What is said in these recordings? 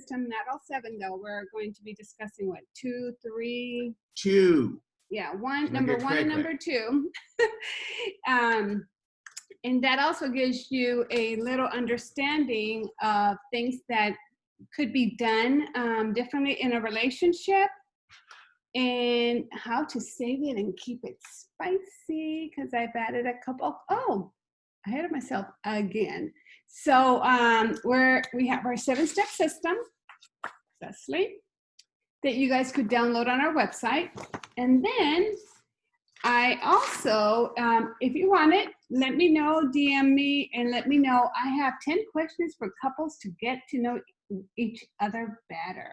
system, not all 7 though. We're going to be discussing what, 2, 3? 2. Yeah, number 1 and number 2. And that also gives you a little understanding of things that could be done differently in a relationship, and how to save it and keep it spicy, because I've added a couple. Oh, ahead of myself again. So we have our 7-step system, Cecily, that you guys could download on our website. And then I also, if you want it, let me know, DM me, and let me know. I have 10 questions for couples to get to know each other better.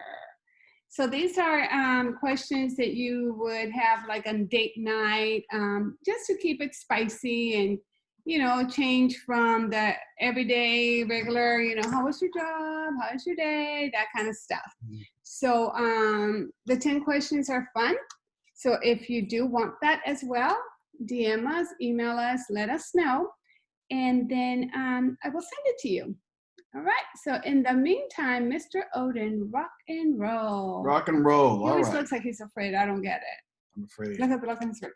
So these are questions that you would have like on date night, just to keep it spicy and, you know, change from the everyday regular, you know, how was your job? How was your day? That kind of stuff. So the 10 questions are fun. So if you do want that as well, DM us, email us, let us know. And then I will send it to you. All right. So in the meantime, Mr. Odin, rock and roll. Rock and roll. He always looks like he's afraid. I don't get it. I'm afraid. Look at the look on his face.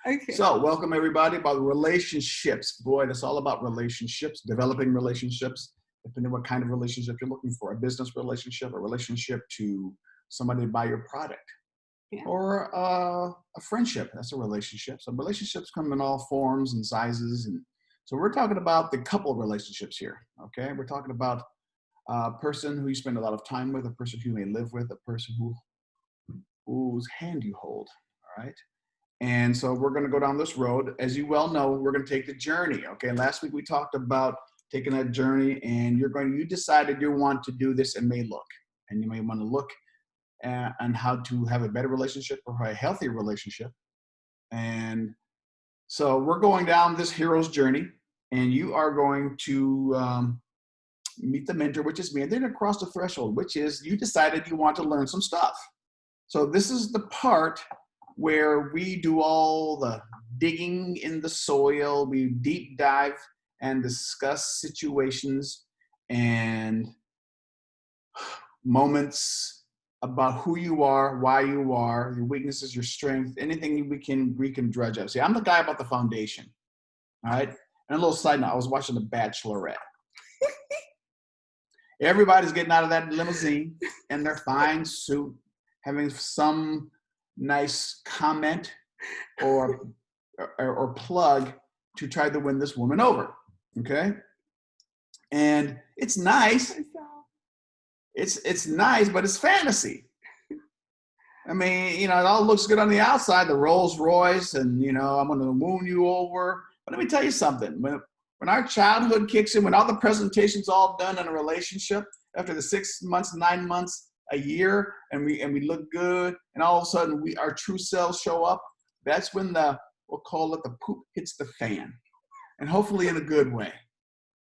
Okay. So welcome everybody about relationships. Boy, that's all about relationships, developing relationships, depending on what kind of relationship you're looking for. A business relationship, a relationship to somebody to buy your product. Yeah. Or a friendship. That's a relationship. So relationships come in all forms and sizes. And so we're talking about the couple relationships here. Okay. We're talking about a person who you spend a lot of time with, a person who you may live with, a person whose hand you hold. All right. And so we're going to go down this road. As you well know, we're going to take the journey. Okay. Last week we talked about taking that journey, and you decided you want to do this and may look. And you may want to look and how to have a better relationship or a healthy relationship. And so we're going down this hero's journey, and you are going to meet the mentor, which is me, and then across the threshold, which is you decided you want to learn some stuff. So this is the part where we do all the digging in the soil. We deep dive and discuss situations and moments about who you are, why you are, your weaknesses, your strength, anything we can dredge up. See, I'm the guy about the foundation, all right? And a little side note, I was watching The Bachelorette. Everybody's getting out of that limousine in their fine suit, having some nice comment or plug to try to win this woman over, okay? And it's nice. It's nice, but it's fantasy. I mean, you know, it all looks good on the outside, the Rolls Royce, and, you know, I'm going to moon you over. But let me tell you something. When our childhood kicks in, when all the presentation's all done in a relationship, after the 6 months, 9 months, a year, and we look good, and all of a sudden our true selves show up, that's when we'll call it the poop hits the fan. And hopefully in a good way.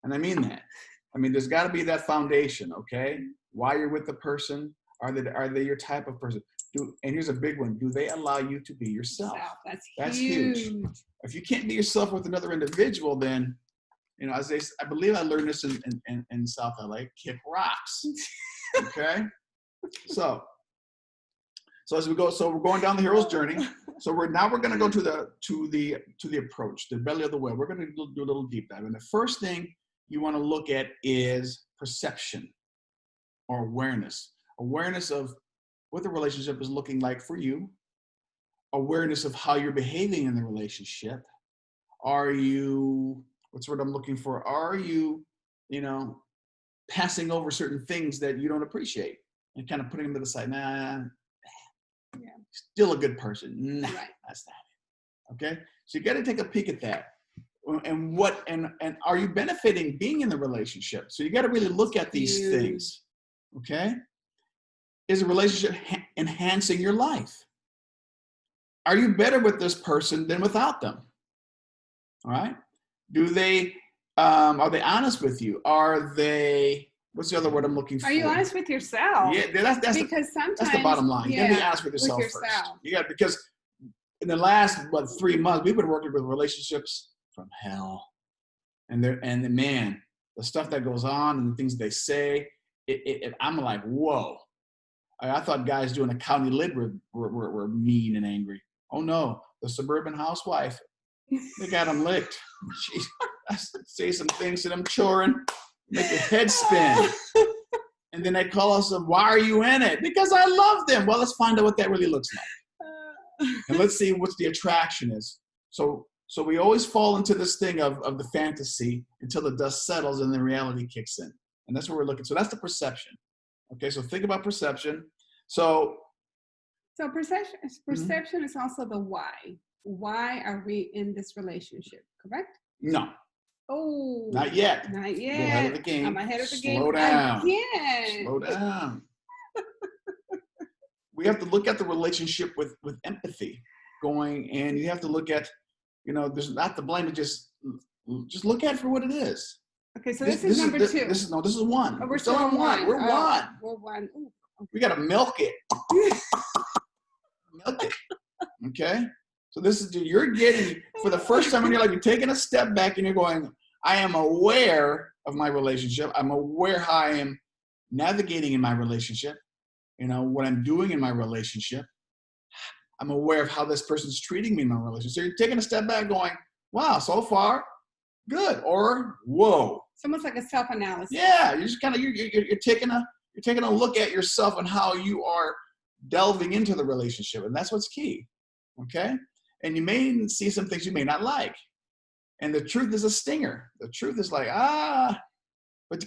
And I mean that. I mean, there's got to be that foundation, okay? Why you're with the person, are they your type of person? And here's a big one, do they allow you to be yourself? That's huge. If you can't be yourself with another individual, then, you know, I believe I learned this in South LA, kick rocks, okay? So as we go, so we're going down the hero's journey. So we're going to go to the approach, the belly of the whale. We're going to do a little deep dive. And the first thing you want to look at is perception or awareness of what the relationship is looking like for you, awareness of how you're behaving in the relationship. Are you, what's the word I'm looking for? Are you, you know, passing over certain things that you don't appreciate and kind of putting them to the side? Nah, yeah, still a good person. Nah, right. That's not it. Okay. So you got to take a peek at that. And are you benefiting being in the relationship? So you got to really look at these things. Okay. Is a relationship enhancing your life? Are you better with this person than without them? All right. Are they honest with you? Are they, what's the other word I'm looking for? Are you honest with yourself? Yeah, that's the bottom line. You gotta be honest with yourself first. You got, because in the last 3 months, we've been working with relationships from hell. And man, the stuff that goes on and the things they say, I'm like, whoa. I thought guys doing a county lid were mean and angry. Oh no, the suburban housewife, they got them licked. Jeez, I say some things to them children, make your head spin. And then they call us, why are you in it? Because I love them. Well, let's find out what that really looks like. And let's see what the attraction is. So we always fall into this thing of the fantasy until the dust settles and the reality kicks in. And that's what we're looking. So that's the perception. Okay, so think about perception. So perception is also the why. Why are we in this relationship? Correct? No. Oh, not yet. Not yet. You're ahead of the game. I'm ahead of the game. Slow down. Again. Slow down. We have to look at the relationship with empathy going, and you have to look at, there's not the blame. Just look at it for what it is. Okay, so this is number two. This is one. Oh, we're still on one. We're one. We're one. Ooh, okay. We got to milk it. Milk it. Okay? So you're getting, for the first time in your life, you're taking a step back and you're going, I am aware of my relationship. I'm aware how I am navigating in my relationship, what I'm doing in my relationship. I'm aware of how this person's treating me in my relationship. So you're taking a step back going, wow, so far, good. Or, whoa. It's almost like a self-analysis. Yeah, you're just kind of, you're taking a look at yourself and how you are delving into the relationship. And that's what's key. Okay? And you may see some things you may not like. And the truth is a stinger. The truth is like, but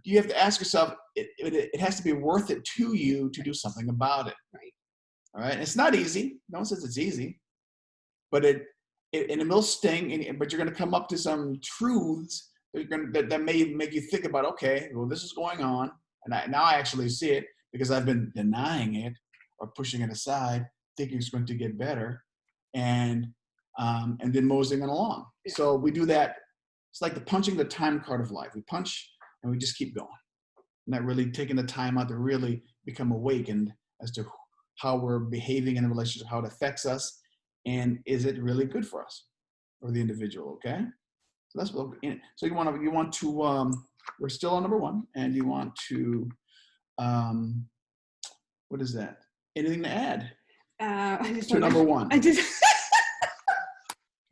you have to ask yourself, it has to be worth it to you to do something about it. Right. All right. And it's not easy. No one says it's easy, but it will sting. But you're going to come up to some truths that may make you think about, okay, well, this is going on, and now I actually see it because I've been denying it or pushing it aside, thinking it's going to get better, and then moseying it along. Yeah. So we do that. It's like punching the time card of life. We punch and we just keep going, not really taking the time out to really become awakened as to how we're behaving in a relationship, how it affects us, and is it really good for us or the individual? Okay, so that's what. So you want to. We're still on number one, and you want to. What is that? Anything to add? To number one. I just.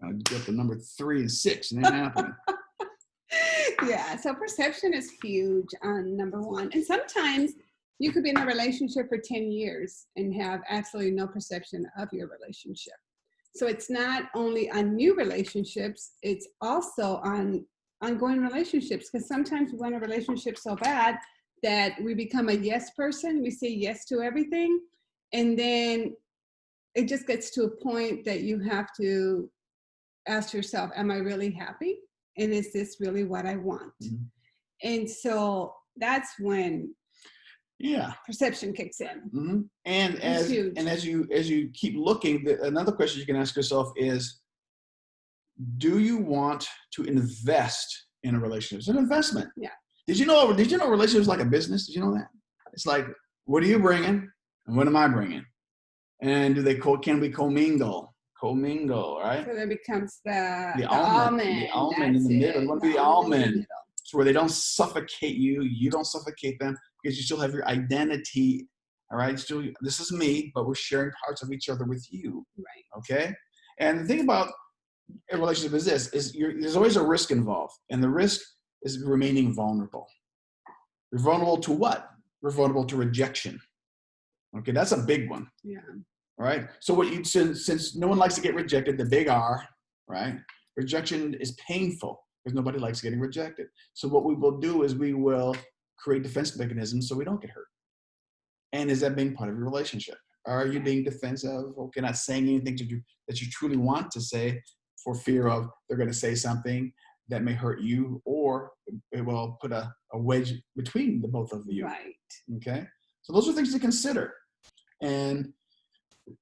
I get the number 3 and 6, and it ain't happening. Yeah, so perception is huge on number one. And sometimes you could be in a relationship for 10 years and have absolutely no perception of your relationship. So it's not only on new relationships, it's also on ongoing relationships. Because sometimes we want a relationship so bad that we become a yes person. We say yes to everything. And then it just gets to a point that you have to ask yourself, am I really happy? And is this really what I want? Mm-hmm. And so that's when perception kicks in. Mm-hmm. And as you keep looking, another question you can ask yourself is, do you want to invest in a relationship? It's an investment. Yeah. Did you know relationships is like a business? Did you know that? It's like, what are you bringing and what am I bringing? And can we commingle? Right? So there becomes the almond. The almond in the middle. You want to be the almond. So where they don't suffocate you, you don't suffocate them, because you still have your identity. All right, still, this is me, but we're sharing parts of each other with you. Right. Okay. And the thing about a relationship is this: there's always a risk involved, and the risk is remaining vulnerable. You're vulnerable to what? We're vulnerable to rejection. Okay, that's a big one. Yeah. All right. So since no one likes to get rejected, the big R, right? Rejection is painful because nobody likes getting rejected. So what we will do is we will create defense mechanisms so we don't get hurt. And is that being part of your relationship? Are you being defensive? Okay, not saying anything that you truly want to say for fear of they're going to say something that may hurt you, or it will put a wedge between the both of you. Right. Okay. So those are things to consider. And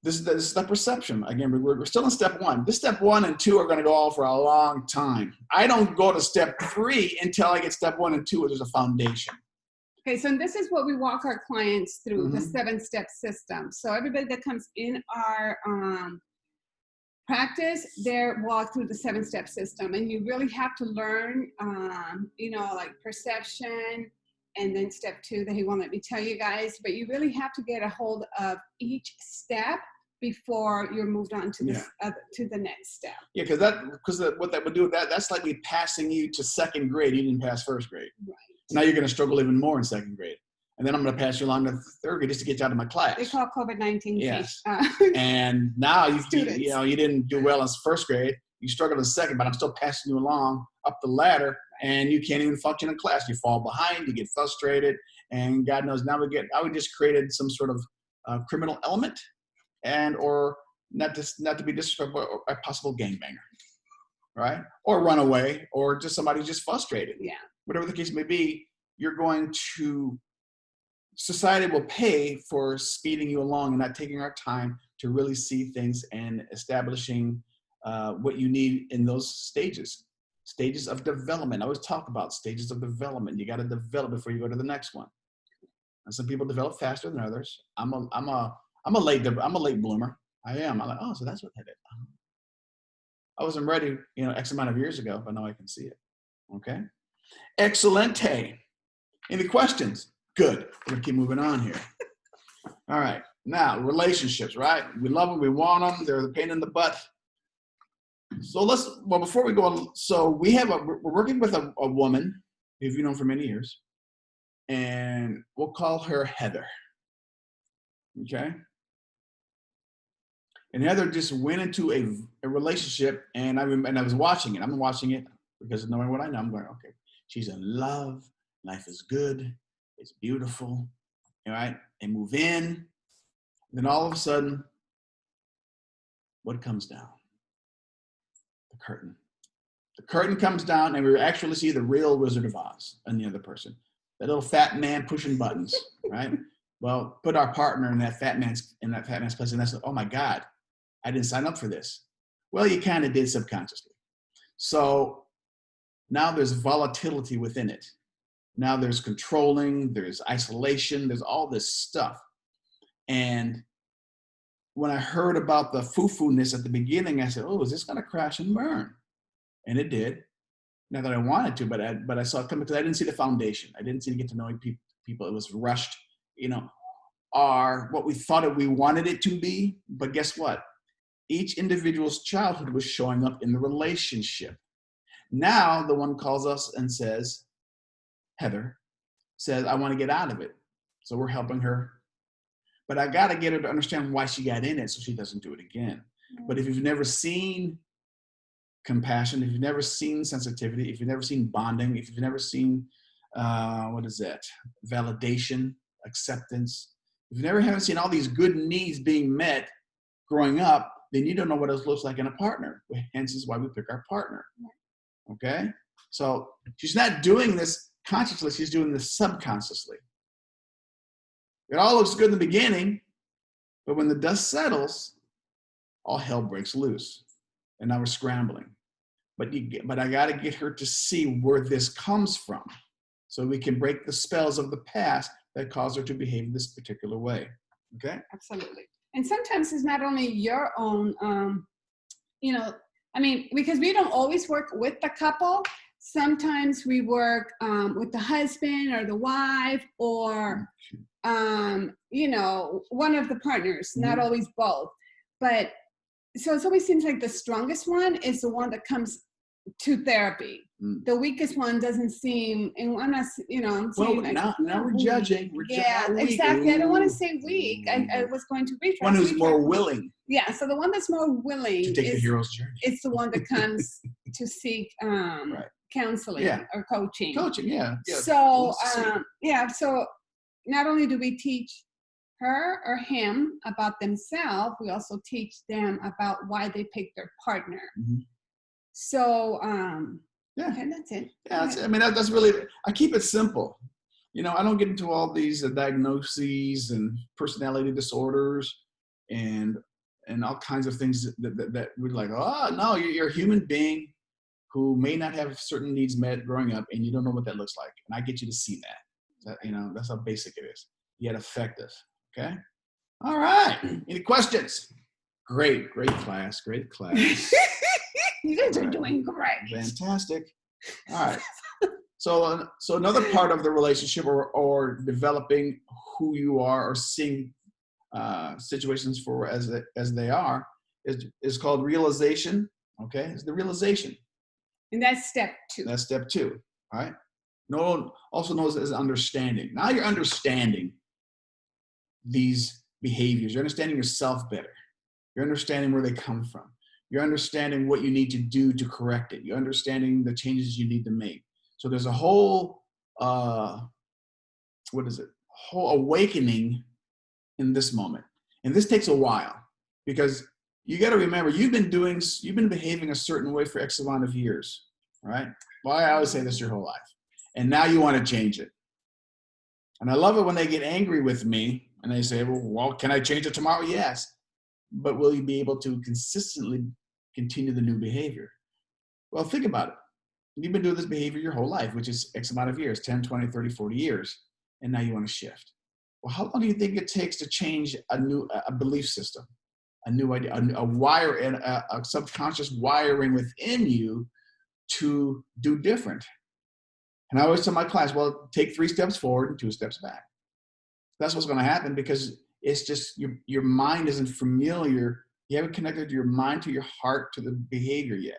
this is the perception. Again, we're still in step one. This step 1 and 2 are going to go on for a long time. I don't go to step 3 until I get step 1 and 2, which is a foundation. Okay, so this is what we walk our clients through, the 7-step system. So everybody that comes in our practice, they're walked through the 7-step system. And you really have to learn, like perception, and then step 2 that he won't let me tell you guys. But you really have to get a hold of each step before you're moved on to to the next step. Yeah, because what that would do, that's like me passing you to 2nd grade. You didn't pass 1st grade. Right. Now you're going to struggle even more in 2nd grade. And then I'm going to pass you along to 3rd grade just to get you out of my class. They call COVID-19. Yes. And now you didn't do well in 1st grade. You struggled in 2nd, but I'm still passing you along up the ladder, and you can't even function in class. You fall behind, you get frustrated, and God knows now we just created some sort of criminal element, or not to be disrespectful, a possible gangbanger, right? Or runaway, or just somebody just frustrated. Yeah. Whatever the case may be, society will pay for speeding you along and not taking our time to really see things and establishing what you need in those stages of development. I always talk about stages of development. You got to develop before you go to the next one. And some people develop faster than others. I'm a late bloomer. I am. I'm like, oh, so that's what that is. I wasn't ready, X amount of years ago, but now I can see it. Okay. Excelente. Any questions? Good. We're gonna keep moving on here. All right. Now, relationships, right? We love them. We want them. They're the pain in the butt. So before we go on, so we're working with a woman who you've known for many years, and we'll call her Heather. Okay. And Heather just went into a relationship, and I was watching it. I'm watching it because knowing what I know, I'm going, okay, she's in love. Life is good. It's beautiful. All right. They move in. Then all of a sudden, what comes down? The curtain. The curtain comes down, and we actually see the real Wizard of Oz and the other person. That little fat man pushing buttons, right? Well, put our partner in that fat man's place, and that's, oh my God, I didn't sign up for this. Well, you kind of did subconsciously. So now there's volatility within it. Now there's controlling, there's isolation, there's all this stuff. And when I heard about the foo-foo-ness at the beginning, I said, oh, is this going to crash and burn? And it did. Not that I wanted to, but I saw it coming because I didn't see the foundation. I didn't see to get to know people. It was rushed, what we thought we wanted it to be. But guess what? Each individual's childhood was showing up in the relationship. Now the one calls us and says, Heather says, I want to get out of it. So we're helping her. But I got to get her to understand why she got in it so she doesn't do it again. But if you've never seen compassion, if you've never seen sensitivity, if you've never seen bonding, if you've never seen, validation, acceptance, if you haven't seen all these good needs being met growing up, then you don't know what it looks like in a partner. Hence is why we pick our partner. Okay? So she's not doing this consciously, she's doing this subconsciously. It all looks good in the beginning, but when the dust settles, all hell breaks loose. And now we're scrambling. But I got to get her to see where this comes from so we can break the spells of the past that caused her to behave this particular way. Okay? Absolutely. And sometimes it's not only your own, because we don't always work with the couple. Sometimes we work with the husband or the wife or, one of the partners, not always both. But so it always seems like the strongest one is the one that comes to therapy. The weakest one doesn't seem, and I'm not, I'm saying now we're judging. Exactly. I don't want to say weak. I was going to reach one who's more willing. Yeah. So the one that's more willing to take the hero's journey. It's the one that comes to seek counseling or coaching. Coaching, yeah. So so not only do we teach her or him about themselves, we also teach them about why they pick their partner. Mm-hmm. So okay, that's it. Yeah, that's really, I keep it simple. I don't get into all these diagnoses and personality disorders and all kinds of things that we're like, oh no, you're a human being who may not have certain needs met growing up, and you don't know what that looks like. And I get you to see that. That's how basic it is, yet effective. Okay. All right. Any questions? Great class. You guys are doing great. Fantastic. All right. So another part of the relationship or developing who you are or seeing situations for as they are is called realization. Okay, it's the realization. And that's step 2. That's step 2. All right. Also known as understanding. Now you're understanding these behaviors. You're understanding yourself better. You're understanding where they come from. You're understanding what you need to do to correct it. You're understanding the changes you need to make. So there's a whole, whole awakening in this moment. And this takes a while because you got to remember, you've been behaving a certain way for X amount of years, right? Well, I always say this your whole life. And now you want to change it. And I love it when they get angry with me and they say, well, can I change it tomorrow? Yes. But will you be able to consistently continue the new behavior? Well, think about it. You've been doing this behavior your whole life, which is X amount of years, 10, 20, 30, 40 years. And now you want to shift. Well, how long do you think it takes to change a belief system, a new idea, a wire, and a subconscious wiring within you to do different? And I always tell my class, well, take 3 steps forward and 2 steps back. That's what's going to happen because it's just your mind isn't familiar. You haven't connected your mind to your heart to the behavior yet.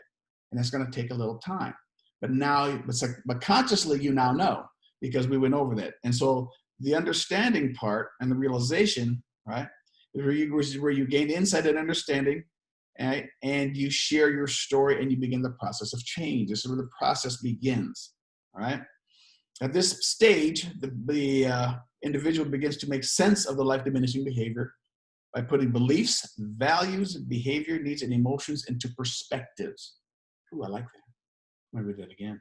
And that's going to take a little time. But now, but consciously, you now know because we went over that. And so the understanding part and the realization, right, is where you gain insight and understanding, right, and you share your story and you begin the process of change. This is where the process begins. All right. At this stage, the individual begins to make sense of the life diminishing behavior by putting beliefs, values, behavior, needs, and emotions into perspectives. Ooh, I like that. I'm going to read that again.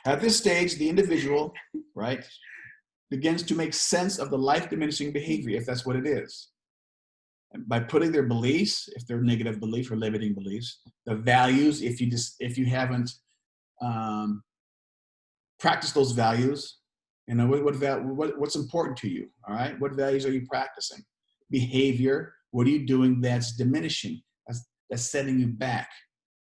At this stage, the individual, right, begins to make sense of the life diminishing behavior, if that's what it is. And by putting their beliefs, if they're negative beliefs or limiting beliefs, the values, if you haven't practiced those values, you know, what's important to you, all right? What values are you practicing? Behavior, what are you doing that's diminishing, that's setting you back,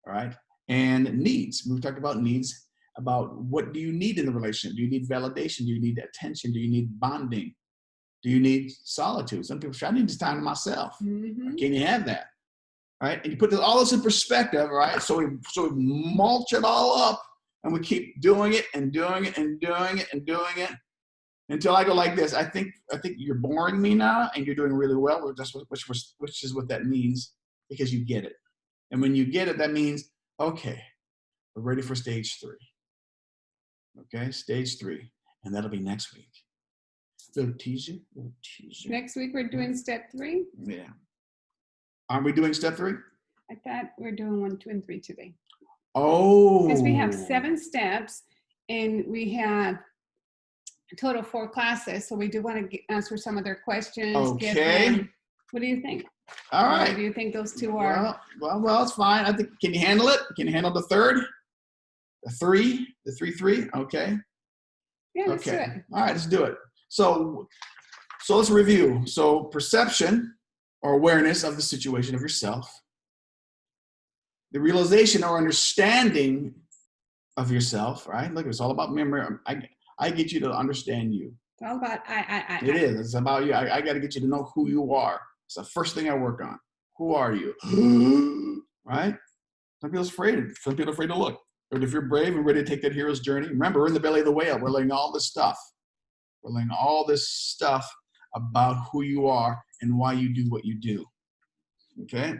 all right? And needs, we've talked about needs, about what do you need in a relationship? Do you need validation? Do you need attention? Do you need bonding? Do you need solitude? Some people say, I need this time to myself. Mm-hmm. Can you have that? All right? And you put all this in perspective, right? So we mulch it all up and we keep doing it and doing it and doing it and doing it until I go like this. I think you're boring me now and you're doing really well, which is what that means because you get it. And when you get it, that means, okay, we're ready for stage 3. Okay, stage 3. And that'll be next week. Little teaser. Next week we're doing step 3? Yeah. Aren't we doing step 3? I thought we're doing 1, 2, and 3 today. Oh. Because we have 7 steps and we have a total of 4 classes. So we do want to answer some of their questions. Okay. What do you think? All right. Or do you think those 2 are? Well, it's fine. I think, can you handle it? Can you handle the 3rd? The 3? Okay. Yeah, let's do it. All right, let's do it. So let's review. So perception or awareness of the situation of yourself. The realization or understanding of yourself, right? Look, it's all about memory. I get you to understand you. It's all about I. It is. It's about you. I got to get you to know who you are. It's the first thing I work on. Who are you? Right? Some people are afraid to look. But if you're brave and ready to take that hero's journey, remember, we're in the belly of the whale. We're learning all this stuff. We're learning all this stuff about who you are and why you do what you do. Okay?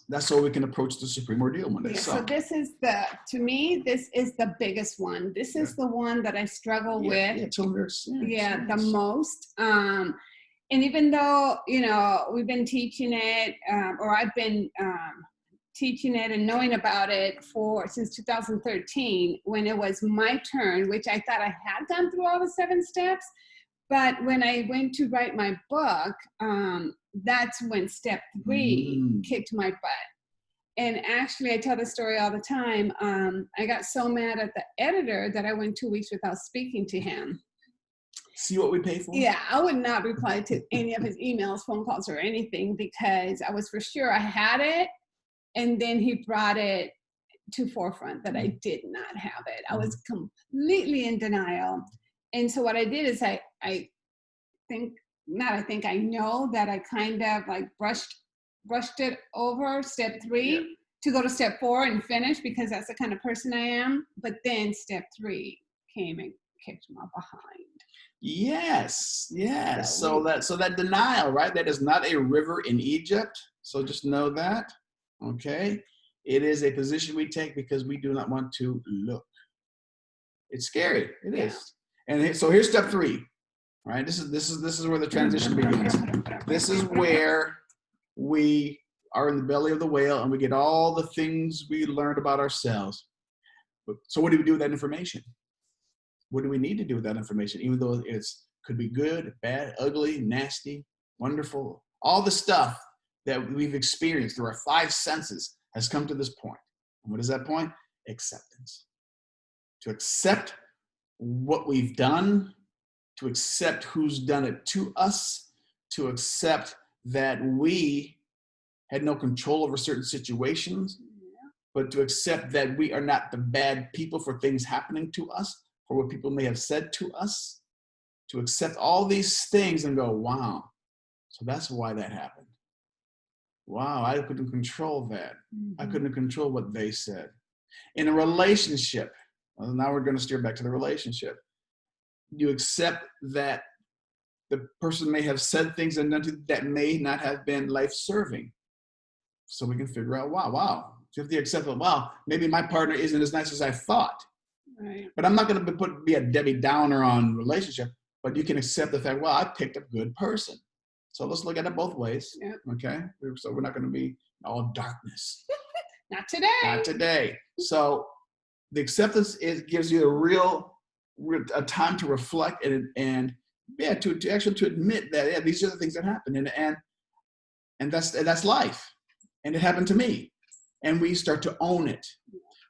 That's so we can approach the supreme ordeal one day. Yeah, so this is to me, this is the biggest one. This is the one that I struggle with. The most. And even though, we've been teaching it, or I've been teaching it and knowing about it since 2013, when it was my turn, which I thought I had gone through all the 7 steps. But when I went to write my book, that's when step 3 kicked my butt. And actually, I tell the story all the time. I got so mad at the editor that I went 2 weeks without speaking to him. See what we pay for? Yeah, I would not reply to any of his emails, phone calls, or anything because I was for sure I had it. And then he brought it to forefront that I did not have it. I was completely in denial. And so what I did is I know that I kind of like brushed it over step 3 to go to step 4 and finish, because that's the kind of person I am. But then step 3 came and kicked my behind. Yes. So that denial, right? That is not a river in Egypt. So just know that. Okay. It is a position we take because we do not want to look. It's scary. It is. And so here's step 3. Right. This is where the transition begins. This is where we are in the belly of the whale and we get all the things we learned about ourselves. So what do we do with that information? What do we need to do with that information? Even though could be good, bad, ugly, nasty, wonderful, all the stuff that we've experienced through our 5 senses has come to this point. And what is that point? Acceptance. To accept what we've done, to accept who's done it to us, to accept that we had no control over certain situations, but to accept that we are not the bad people for things happening to us, for what people may have said to us, to accept all these things and go, wow, so that's why that happened. Wow, I couldn't control that. I couldn't control what they said. In a relationship, well, now we're going to steer back to the relationship. You accept that the person may have said things and done that may not have been life-serving. So we can figure out, wow. So you have to accept that, wow, maybe my partner isn't as nice as I thought. Right. But I'm not going to be a Debbie Downer on relationship, but you can accept the fact, well, I picked a good person. So let's look at it both ways. Yep. Okay. So we're not going to be all darkness. Not today. Not today. So the acceptance gives you a real time to reflect and to actually to admit that these are the things that happen and that's life, and it happened to me, and we start to own it.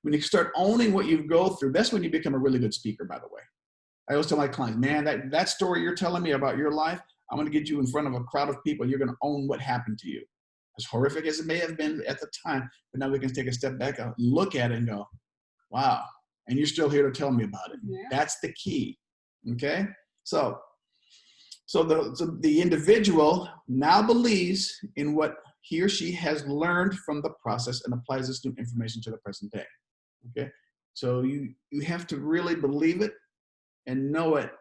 When you start owning what you go through, that's when you become a really good speaker. By the way, I always tell my clients, man, that story you're telling me about your life, I'm going to get you in front of a crowd of people. You're going to own what happened to you, as horrific as it may have been at the time. But now we can take a step back and look at it and go, wow. And you're still here to tell me about it. Yeah. That's the key. Okay. So the individual now believes in what he or she has learned from the process and applies this new information to the present day. Okay. So you have to really believe it and know it,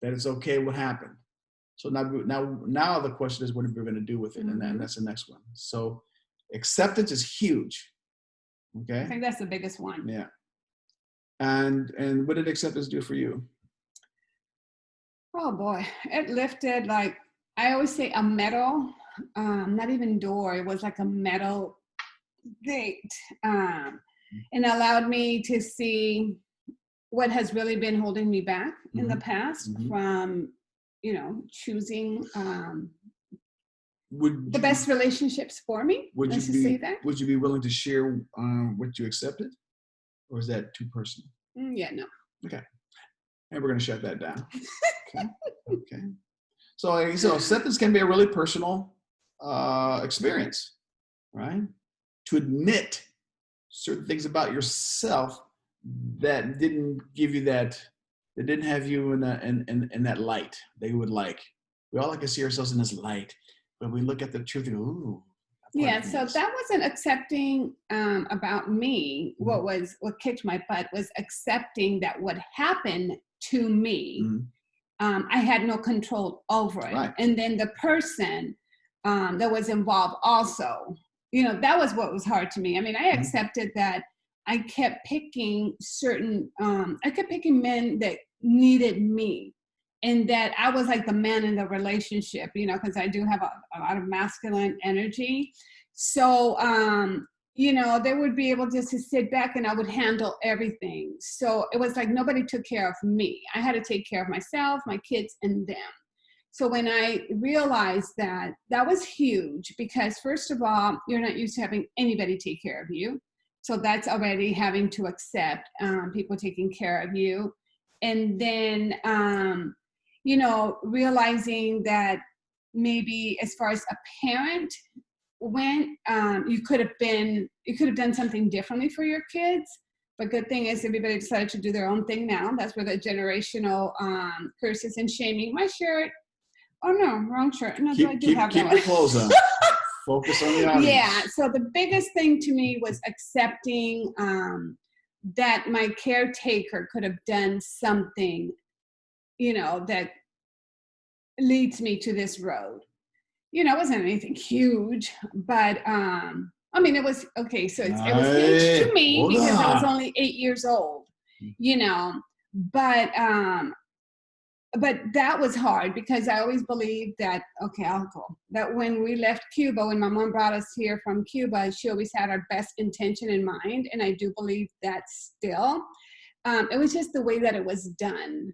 that it's okay what happened. So now the question is, what are we going to do with it? And that's the next one. So acceptance is huge. Okay. I think that's the biggest one. Yeah. And what did acceptance do for you? Oh boy, it lifted, like I always say, a metal, not even door. It was like a metal gate, and allowed me to see what has really been holding me back in the past from, choosing the best relationships for me. Would you be willing to share what you accepted? Or is that too personal? Yeah, no. Okay. And we're going to shut that down. Okay. So acceptance can be a really personal experience, right? To admit certain things about yourself that didn't give you that didn't have you in that light. They would like, we all like to see ourselves in this light, but we look at the truth and go, ooh. Yeah, so that wasn't accepting about me. What kicked my butt was accepting that what happened to me, I had no control over it. Right. And then the person that was involved also, that was what was hard to me. I mean, I accepted that I kept picking men that needed me. And that I was like the man in the relationship, because I do have a lot of masculine energy. So, they would be able just to sit back and I would handle everything. So it was like nobody took care of me. I had to take care of myself, my kids, and them. So when I realized that was huge, because first of all, you're not used to having anybody take care of you. So that's already having to accept people taking care of you. And then, realizing that maybe as far as a parent, when you could have done something differently for your kids. But good thing is everybody decided to do their own thing now. That's where the generational curses and shaming. My shirt. Oh no, wrong shirt. No, I do have keep that your clothes on. Focus on the audience. Yeah. So the biggest thing to me was accepting that my caretaker could have done something, that leads me to this road. It wasn't anything huge, but it was okay. So it was huge to me because I was only 8 years old, but that was hard because I always believed that, okay, I'll go. That when we left Cuba, when my mom brought us here from Cuba, she always had our best intention in mind. And I do believe that still. It was just the way that it was done.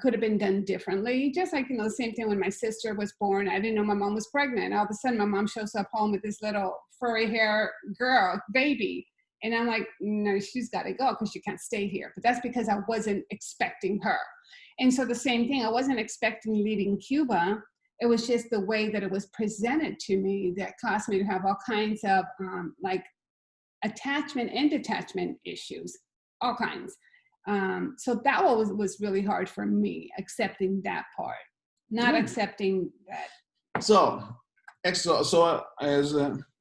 Could have been done differently. Just like, the same thing when my sister was born. I didn't know my mom was pregnant. All of a sudden, my mom shows up home with this little furry hair baby. And I'm like, no, she's got to go because she can't stay here. But that's because I wasn't expecting her. And so the same thing, I wasn't expecting leaving Cuba. It was just the way that it was presented to me that caused me to have all kinds of like attachment and detachment issues, all kinds. So that was really hard for me, accepting that part, not accepting that. So as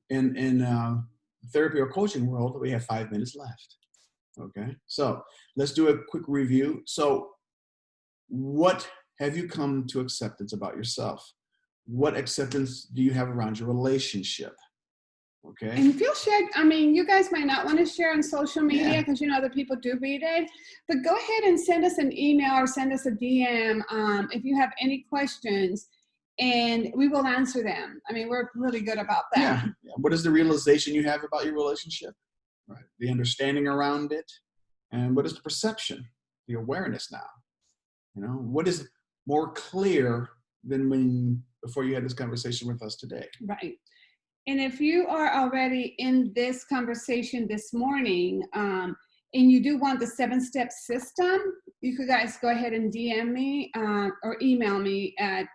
in therapy or coaching world, we have 5 minutes left. Okay, so let's do a quick review. So what have you come to acceptance about yourself? What acceptance do you have around your relationship? Okay. And if you'll share, you guys might not want to share on social media because other people do read it, but go ahead and send us an email or send us a DM if you have any questions, and we will answer them. We're really good about that. Yeah. What is the realization you have about your relationship? Right. The understanding around it, and what is the perception, the awareness now? What is more clear than before you had this conversation with us today? Right. And if you are already in this conversation this morning, and you do want the 7-step system, you could guys go ahead and DM me or email me at,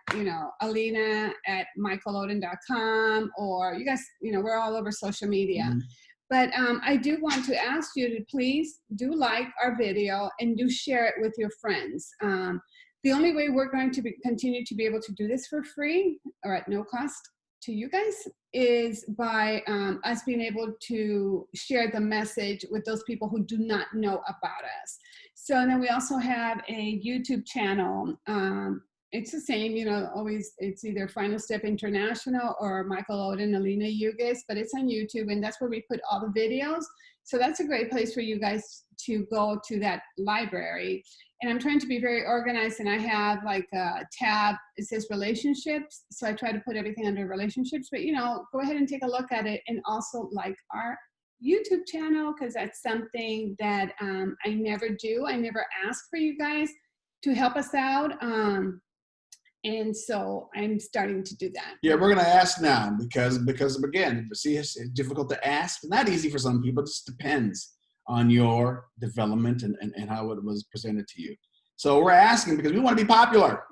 alina@michaeloden.com, or you guys, we're all over social media. Mm-hmm. But I do want to ask you to please do like our video and do share it with your friends. The only way we're going to continue to be able to do this for free or at no cost to you guys is by us being able to share the message with those people who do not know about us. So then we also have a YouTube channel. It's the same, always it's either Final Step International or Michael Oden, Alina Yugis, but it's on YouTube, and that's where we put all the videos. So that's a great place for you guys to go to that library. And I'm trying to be very organized, and I have like a tab, it says relationships. So I try to put everything under relationships, but go ahead and take a look at it, and also like our YouTube channel, because that's something that I never do. I never ask for you guys to help us out. And so I'm starting to do that. Yeah, we're going to ask now because again, see, it's difficult to ask. Not easy for some people. It just depends on your development and how it was presented to you. So we're asking because we want to be popular.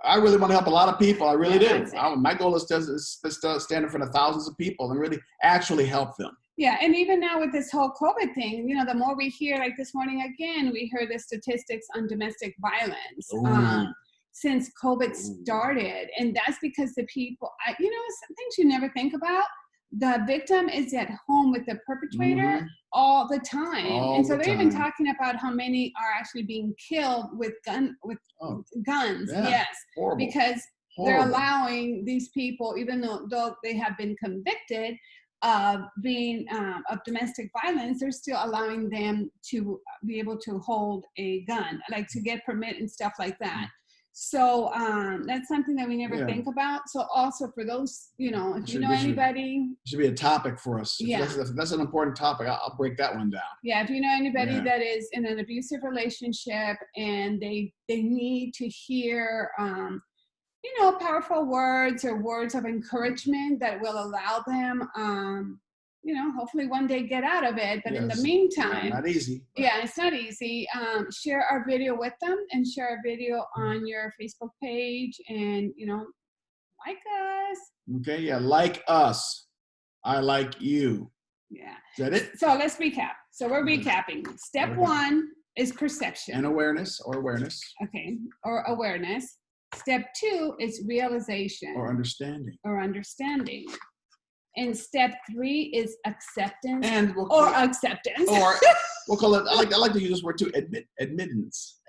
I really want to help a lot of people. I really do. My goal is to stand in front of thousands of people and really actually help them. Yeah, and even now with this whole COVID thing, the more we hear, like this morning again, we heard the statistics on domestic violence. Since COVID started. And that's because the people, some things you never think about. The victim is at home with the perpetrator all the time. And so they're even talking about how many are actually being killed with guns. Yeah. Yes. Horrible. Because they're allowing these people, even though they have been convicted of being of domestic violence, they're still allowing them to be able to hold a gun, like to get permit and stuff like that. So that's something that we never think about. So also for those, if you know anybody. It should be a topic for us. Yeah. That's an important topic. I'll break that one down. Yeah, if you know anybody that is in an abusive relationship and they need to hear, powerful words or words of encouragement that will allow them, hopefully one day get out of it. But in the meantime, not easy. Yeah, it's not easy. Share our video with them and share our video on your Facebook page, and Like us. Okay, yeah, like us. I like you. Yeah. Is that it? So let's recap. So we're recapping. Step Okay. 1 is perception. And awareness or awareness. Okay, or awareness. Step 2 is realization. Or understanding. Or understanding. And step 3 is acceptance. And we'll or acceptance. Or we'll call it, I like to use this word too, admittance.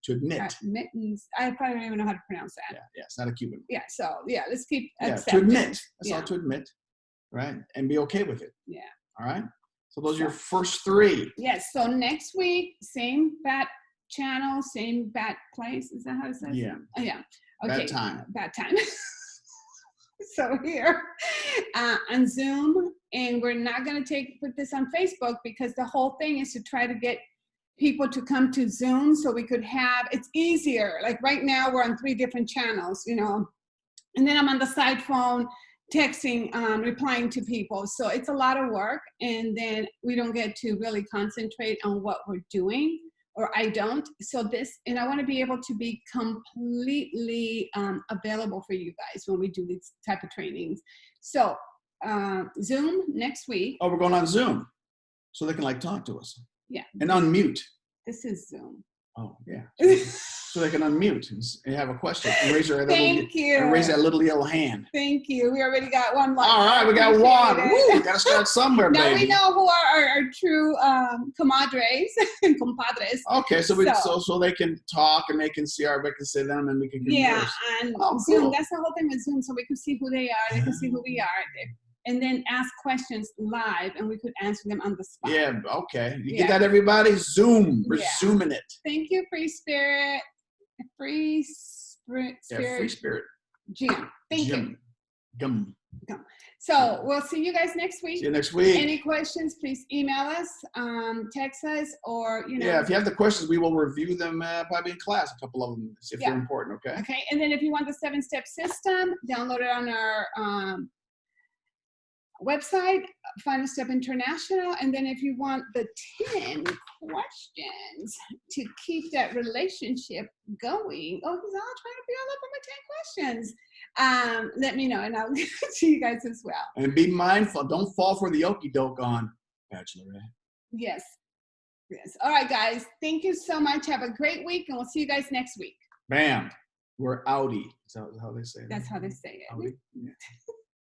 To admit. Admittance. I probably don't even know how to pronounce that. Yeah, it's not a Cuban. Yeah, so yeah, let's keep Yeah, acceptance. to admit. That's Yeah. all, to admit, right? And be okay with it. Yeah. All right? So those are your first 3. Yes, so next week, same bat channel, same bat place. Is that how it says? Yeah. Oh, yeah. Okay. Bad time. Bad time. So here on Zoom, and we're not going to put this on Facebook because the whole thing is to try to get people to come to Zoom so we could have, it's easier. Like right now we're on 3 different channels, you know, and then I'm on the side phone texting, replying to people. So it's a lot of work, and then we don't get to really concentrate on what we're doing, or I don't. So and I want to be able to be completely available for you guys when we do these type of trainings. So Zoom next week. Oh, we're going on Zoom. So they can like talk to us. Yeah. And unmute. This is Zoom. Oh, yeah. So they can unmute and have a question and raise their and raise that little yellow hand. Thank you. We already got one. All right, we got one. Woo, we got to start somewhere, now baby. we know who are our true comadres and compadres. Okay, so they can talk and they can see they can see them and we can converse. Yeah, and Zoom. Cool. That's the whole thing with Zoom, so we can see who they are. They can see who we are. And then ask questions live, and we could answer them on the spot. Yeah, okay. You get that, everybody? Zoom. We're zooming it. Thank you, Free Spirit. Free Spirit. Yeah, Free Spirit. Jim. Thank you. Gum. So we'll see you guys next week. See you next week. Any questions, please email us, text us, or, you know. Yeah, if you have the questions, we will review them probably in class, a couple of them, if they're important, okay? Okay, and then if you want the 7-step system, download it on our website, Final Step International. And then if you want the 10 questions to keep that relationship going, oh, he's all trying to be all up on my 10 questions. Let me know, and I'll give it to you guys as well. And be mindful. Don't fall for the okie doke on Bachelorette. Yes. All right, guys. Thank you so much. Have a great week, and we'll see you guys next week. Bam. We're outie. Is that how they say it? That's how they say it. Outie? Yeah.